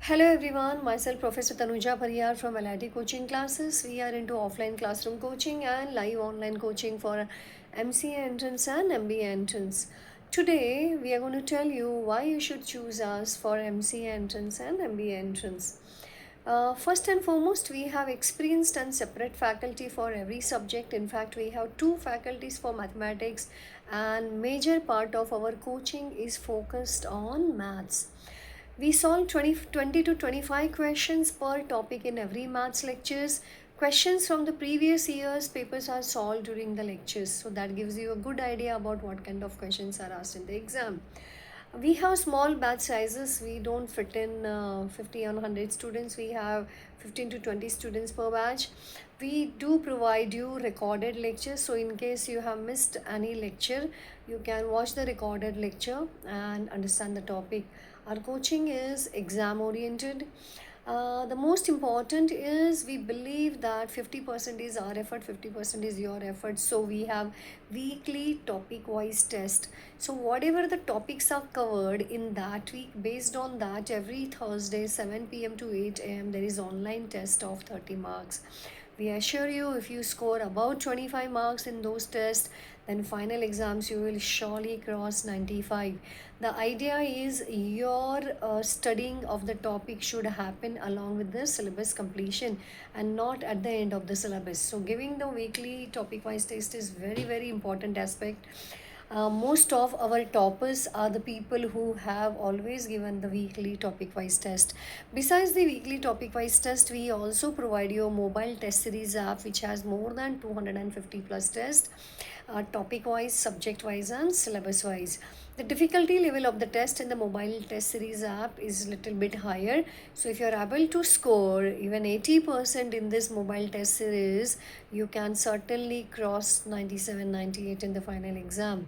Hello everyone, myself Professor Tanuja Pariyar from LIT Coaching Classes. We are into offline classroom coaching and live online coaching for MCA entrance and MBA entrance. Today we are going to tell you why you should choose us for MCA entrance and MBA entrance. First and foremost, we have experienced and separate faculty for every subject. In fact, we have two faculties for mathematics, and major part of our coaching is focused on maths. We solve 20 to 25 questions per topic in every maths lectures. Questions from the previous year's papers are solved during the lectures. So that gives you a good idea about what kind of questions are asked in the exam. We have small batch sizes. We don't fit in 50 on 100 students. We have 15 to 20 students per batch. We do provide you recorded lectures. So in case you have missed any lecture, you can watch the recorded lecture and understand the topic. Our coaching is exam oriented. The most important is we believe that 50% is our effort, 50% is your effort. So we have weekly topic wise test. So whatever the topics are covered in that week, based on that, every Thursday 7 p.m. to 8 a.m. there is online test of 30 marks. We assure you, if you score about 25 marks in those tests, then final exams you will surely cross 95. The idea is your studying of the topic should happen along with the syllabus completion and not at the end of the syllabus. So giving the weekly topic wise test is very important aspect. Most of our toppers are the people who have always given the weekly topic wise test. Besides the weekly topic wise test, we also provide you a mobile test series app which has more than 250 plus tests, topic wise, subject wise, and syllabus wise. The difficulty level of the test in the mobile test series app is little bit higher. So if you are able to score even 80% in this mobile test series, you can certainly cross 97, 98 in the final exam.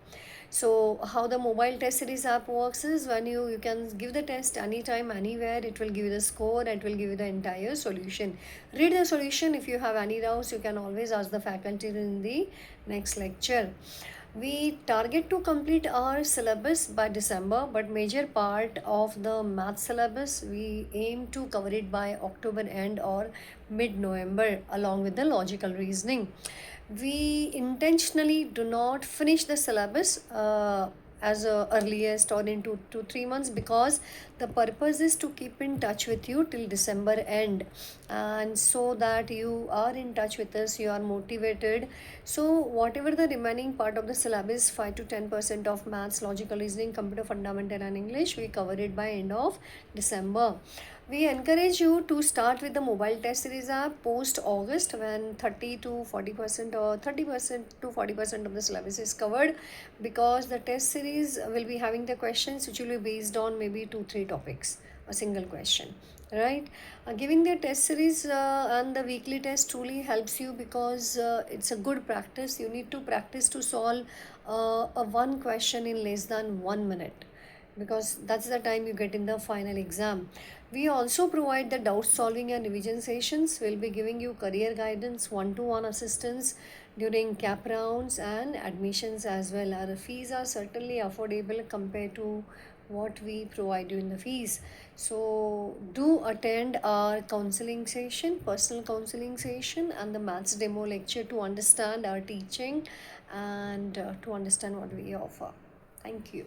So how the mobile test series app works is when you can give the test anytime, anywhere, it will give you the score and it will give you the entire solution. Read the solution. If you have any doubts, you can always ask the faculty in the next lecture. We target to complete our syllabus by December, but major part of the math syllabus we aim to cover it by October end or mid-November along with the logical reasoning. We intentionally do not finish the syllabus as earliest or in 2 to 3 months, because the purpose is to keep in touch with you till December end, and so that you are in touch with us, you are motivated. So whatever the remaining part of the syllabus, 5 to 10% of maths, logical reasoning, computer fundamental, and English, we cover it by end of December. We encourage you to start with the mobile test series app post August, when 30 to 40% or 30% to 40% of the syllabus is covered, because the test series will be having the questions which will be based on maybe 2 3 topics, a single question, right? Giving the test series and the weekly test truly helps you, because it's a good practice. You need to practice to solve a one question in less than 1 minute, because that's the time you get in the final exam. We also provide the doubt solving and revision sessions. We'll be giving you career guidance, one-to-one assistance during cap rounds and admissions as well. Our fees are certainly affordable compared to what we provide you in the fees. So do attend our counseling session, personal counseling session, and the maths demo lecture to understand our teaching and to understand what we offer. Thank you.